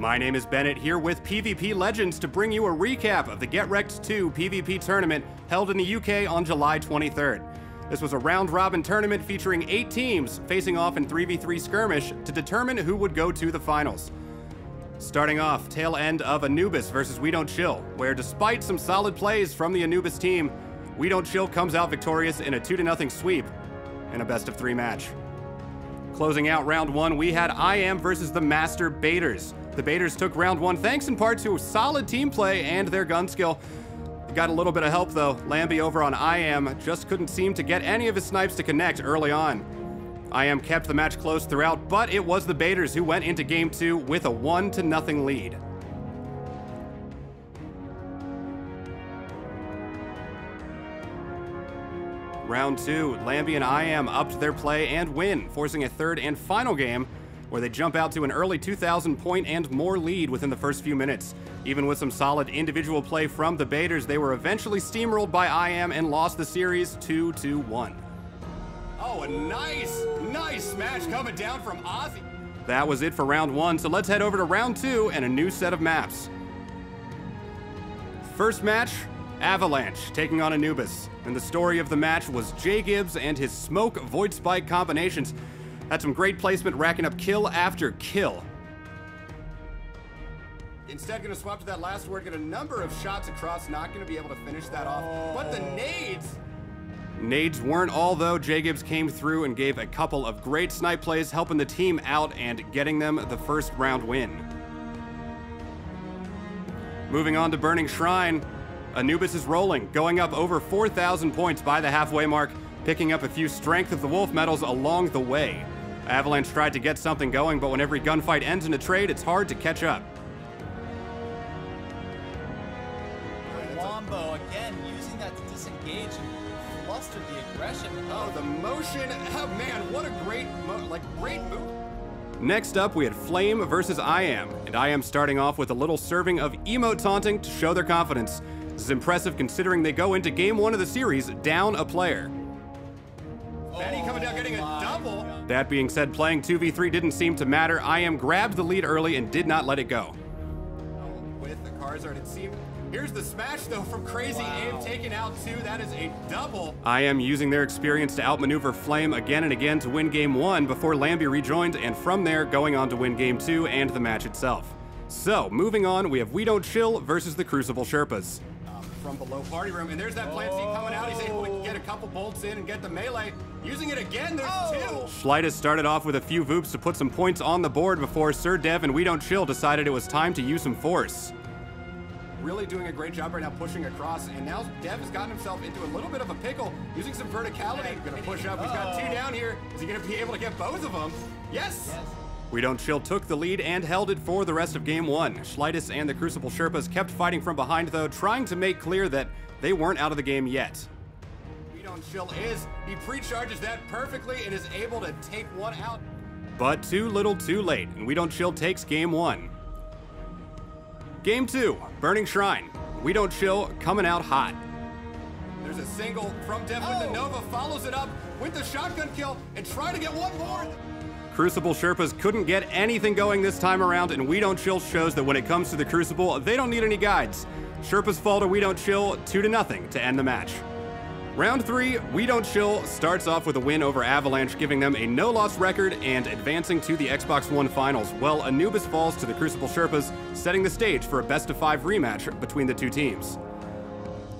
My name is Bennett, here with PvP Legends to bring you a recap of the REKT 2 PvP tournament held in the UK on July 23rd. This was a round-robin tournament featuring 8 teams facing off in 3v3 skirmish to determine who would go to the finals. Starting off, tail end of Anubis versus We Don't Chill, where despite some solid plays from the Anubis team, We Don't Chill comes out victorious in a 2-0 sweep in a best-of-3 match. Closing out round 1, we had IAM versus the Master Baiters. The Baiters took round 1 thanks in part to solid team play and their gun skill. Got a little bit of help though. Lambie over on IAM just couldn't seem to get any of his snipes to connect early on. IAM kept the match close throughout, but it was the Baiters who went into game 2 with a 1-0 lead. Round 2, Lambie and IAM upped their play and win, forcing a third and final game where they jump out to an early 2,000 point and more lead within the first few minutes. Even with some solid individual play from the Baiters, they were eventually steamrolled by IAM and lost the series 2-1. Oh, a nice smash coming down from Ozzy. That was it for round 1, so let's head over to round 2 and a new set of maps. First match, Avalanche taking on Anubis. And the story of the match was Jay Gibbs and his smoke void spike combinations. Had some great placement, racking up kill after kill. Instead, gonna swap to that last word, get a number of shots across, not gonna be able to finish that off. But the nades! Nades weren't all though. Jay Gibbs came through and gave a couple of great snipe plays, helping the team out and getting them the first round win. Moving on to Burning Shrine, Anubis is rolling, going up over 4,000 points by the halfway mark, picking up a few Strength of the Wolf medals along the way. Avalanche tried to get something going, but when every gunfight ends in a trade, it's hard to catch up. Wombo again using that to disengage and fluster the aggression. Oh, the motion! Oh man, what a great move! Next up, we had Flame versus IAM, and IAM starting off with a little serving of emote taunting to show their confidence. This is impressive considering they go into game 1 of the series down a player. Benny coming down, getting a double. That being said, playing 2v3 didn't seem to matter. IAM grabbed the lead early and did not let it go. With the Charizard, it seemed. Here's the smash though from Crazy Abe, taking out 2. That is a double. IAM using their experience to outmaneuver Flame again and again to win game 1 before Lambie rejoined, and from there going on to win game 2 and the match itself. So, moving on, we have We Don't Chill versus the Crucible Sherpas. From below party room, and there's that plant seed coming out. He's able to get a couple bolts in and get the melee. Using it again, there's 2. Schleitis started off with a few Voops to put some points on the board before Sir Dev and We Don't Chill decided it was time to use some force. Really doing a great job right now pushing across, and now Dev has gotten himself into a little bit of a pickle, using some verticality. Gonna push up, he's got 2 down here. Is he gonna be able to get both of them? Yes! We Don't Chill took the lead and held it for the rest of game 1. Schleitis and the Crucible Sherpas kept fighting from behind though, trying to make clear that they weren't out of the game yet. We Don't Chill he pre-charges that perfectly and is able to take one out. But too little too late, and We Don't Chill takes game 1. Game 2, Burning Shrine. We Don't Chill coming out hot. There's a single from Dev with the Nova, follows it up with the shotgun kill and try to get one more. Crucible Sherpas couldn't get anything going this time around, and We Don't Chill shows that when it comes to the Crucible, they don't need any guides. Sherpas fall to We Don't Chill 2-0 to end the match. Round 3, We Don't Chill starts off with a win over Avalanche, giving them a no-loss record and advancing to the Xbox One Finals, while Anubis falls to the Crucible Sherpas, setting the stage for a best-of-5 rematch between the two teams.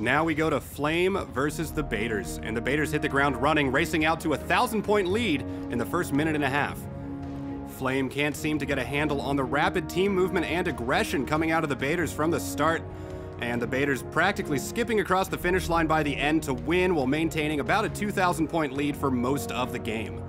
Now we go to Flame versus the Baiters, and the Baiters hit the ground running, racing out to a 1,000-point lead in the first minute and a half. Flame can't seem to get a handle on the rapid team movement and aggression coming out of the Baiters from the start, and the Baiters practically skipping across the finish line by the end to win while maintaining about a 2,000-point lead for most of the game.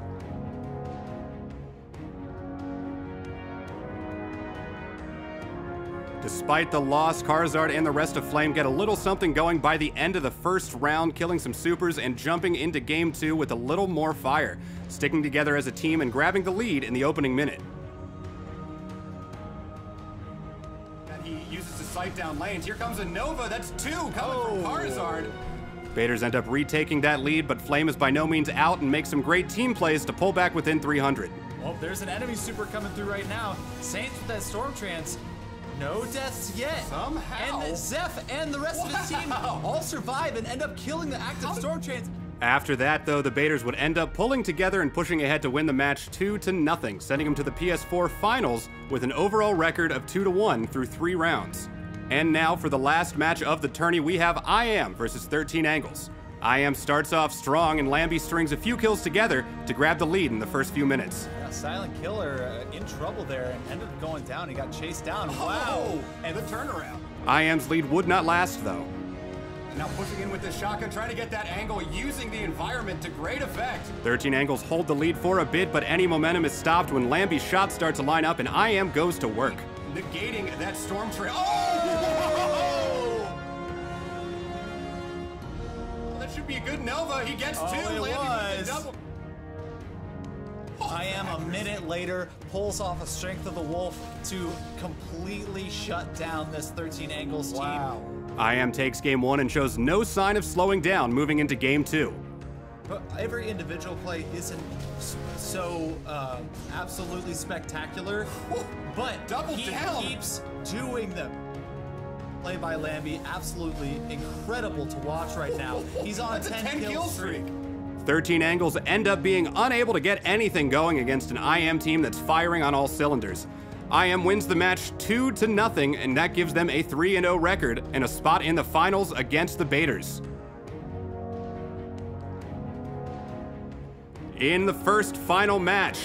Despite the loss, Charizard and the rest of Flame get a little something going by the end of the first round, killing some supers and jumping into game 2 with a little more fire, sticking together as a team and grabbing the lead in the opening minute. And he uses to sight down lanes. Here comes a Nova, that's 2 coming from Charizard. Baiters end up retaking that lead, but Flame is by no means out and makes some great team plays to pull back within 300. Well, there's an enemy super coming through right now. Saints with that Storm Trance. No deaths yet. Somehow. And Zeph and the rest of his team all survive and end up killing the active Storm Trance. After that, though, the Baiters would end up pulling together and pushing ahead to win the match 2-0, sending them to the PS4 Finals with an overall record of 2-1 through 3 rounds. And now for the last match of the tourney, we have IAM versus 13 Angles. IAM starts off strong, and Lambie strings a few kills together to grab the lead in the first few minutes. Yeah, Silent Killer in trouble there and ended up going down. He got chased down. Wow! And the turnaround. IAM's lead would not last, though. Now pushing in with the shotgun, trying to get that angle, using the environment to great effect. 13 Angles hold the lead for a bit, but any momentum is stopped when Lambie's shots start to line up and IAM goes to work. Negating that storm trail. Oh! Well, that should be a good Nova. He gets two. It Lambie was. with the double. IAM a minute later pulls off a Strength of the Wolf to completely shut down this 13 Angles team. IAM takes game 1 and shows no sign of slowing down moving into game 2. But every individual play isn't so absolutely spectacular, but he keeps doing them. Play by Lambie, absolutely incredible to watch right now. He's on 10 kill streak. 13 Angles end up being unable to get anything going against an IAM team that's firing on all cylinders. IAM wins the match 2-0, and that gives them a 3-0 record and a spot in the finals against the Baiters. In the first final match,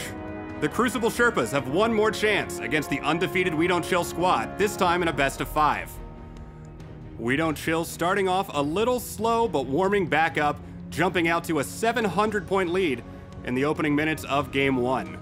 the Crucible Sherpas have one more chance against the undefeated We Don't Chill squad, this time in a best of 5. We Don't Chill starting off a little slow, but warming back up, jumping out to a 700-point lead in the opening minutes of game 1.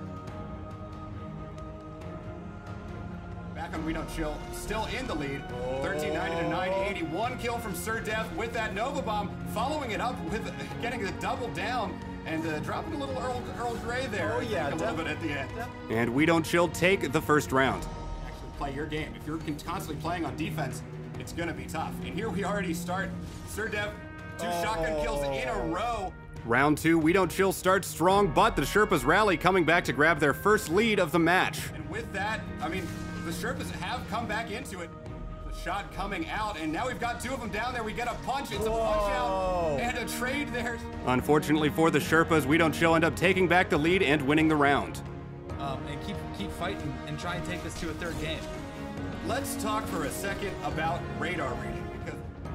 And We Don't Chill still in the lead. 1390 to 980. One kill from Sir Death with that Nova Bomb, following it up with getting the double down and dropping a little Earl Grey there. Oh yeah, a little bit at the end. And We Don't Chill take the first round. Actually play your game. If you're constantly playing on defense, it's gonna be tough. And here we already start. Sir Death, 2 shotgun kills in a row. Round 2, We Don't Chill starts strong, but the Sherpas rally, coming back to grab their first lead of the match. And with that, I mean, the Sherpas have come back into it. The shot coming out, and now we've got 2 of them down there. We get a punch, it's a punch out, and a trade there. Unfortunately for the Sherpas, We Don't Chill end up taking back the lead and winning the round. And keep fighting and try and take this to a 3rd game. Let's talk for a second about radar reading.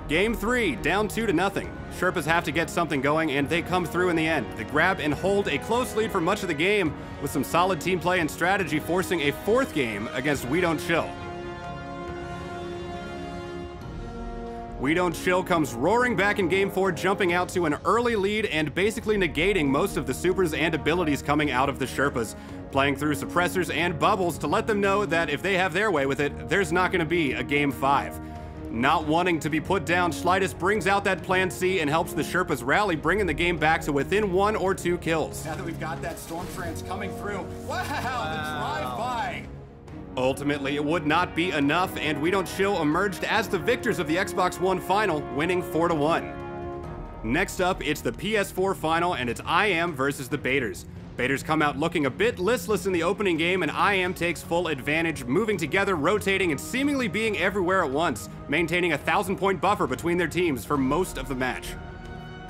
Game 3, down 2-0. Sherpas have to get something going, and they come through in the end. They grab and hold a close lead for much of the game, with some solid team play and strategy forcing a 4th game against We Don't Chill. We Don't Chill comes roaring back in game 4, jumping out to an early lead and basically negating most of the supers and abilities coming out of the Sherpas, playing through suppressors and bubbles to let them know that if they have their way with it, there's not going to be a game 5. Not wanting to be put down, Schleitus brings out that plan C and helps the Sherpas rally, bringing the game back to within 1 or 2 kills. Now that we've got that Storm Trance coming through, wow, the drive-by! Ultimately, it would not be enough, and We Don't Chill emerged as the victors of the Xbox One final, winning 4-1. Next up, it's the PS4 final, and it's IAM versus the Baiters. Baiters come out looking a bit listless in the opening game, and IAM takes full advantage, moving together, rotating, and seemingly being everywhere at once, maintaining a 1,000-point buffer between their teams for most of the match.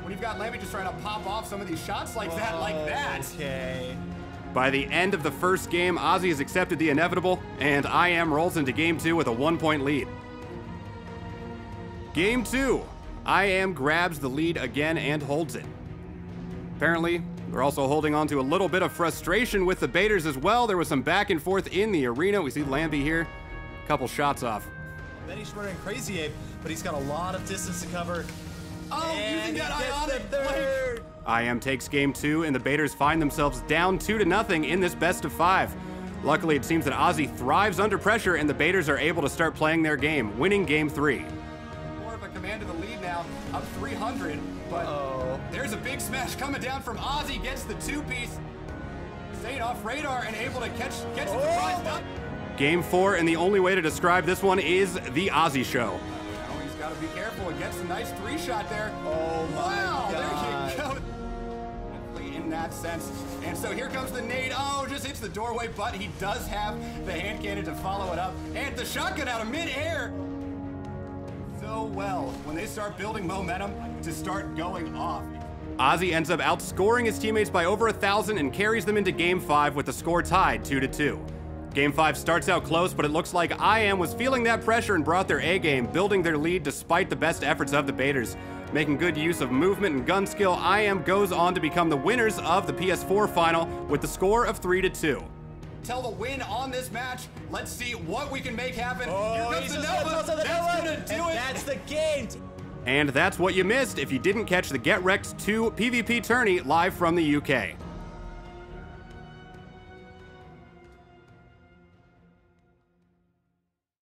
When you've got Lambie just trying to pop off some of these shots like that. Okay. By the end of the first game, Ozzy has accepted the inevitable, and IAM rolls into game 2 with a 1-point lead. Game 2. IAM grabs the lead again and holds it. Apparently, they're also holding on to a little bit of frustration with the Baiters as well. There was some back and forth in the arena. We see Lambie here, a couple shots off. Then he's running Crazy Ape, but he's got a lot of distance to cover. Oh, and using that ionic 3rd. IAM takes game 2, and the Baiters find themselves down 2-0 in this best of 5. Luckily, it seems that Ozzy thrives under pressure, and the Baiters are able to start playing their game, winning game 3. More of a command of the lead now, up 300, but there's a big smash coming down from Ozzy, gets the 2-piece. Staying off radar and able to catch the prize. Game 4, and the only way to describe this one is the Ozzy show. Oh, he's got to be careful. It gets a nice 3-shot there. Oh my God. There you go. In that sense. And so here comes the nade. Oh, just hits the doorway, but he does have the hand cannon to follow it up. And the shotgun out of mid-air. So well, when they start building momentum to start going off. Ozzy ends up outscoring his teammates by over 1,000 and carries them into Game 5 with the score tied 2-2. Game 5 starts out close, but it looks like IAM was feeling that pressure and brought their A-game, building their lead despite the best efforts of the baiters. Making good use of movement and gun skill, IAM goes on to become the winners of the PS4 final with the score of 3-2. Tell the win on this match. Let's see what we can make happen. Oh, here comes the Nova. That's gonna do it. That's the game. And that's what you missed if you didn't catch the Get Wrecked 2 PvP tourney live from the UK.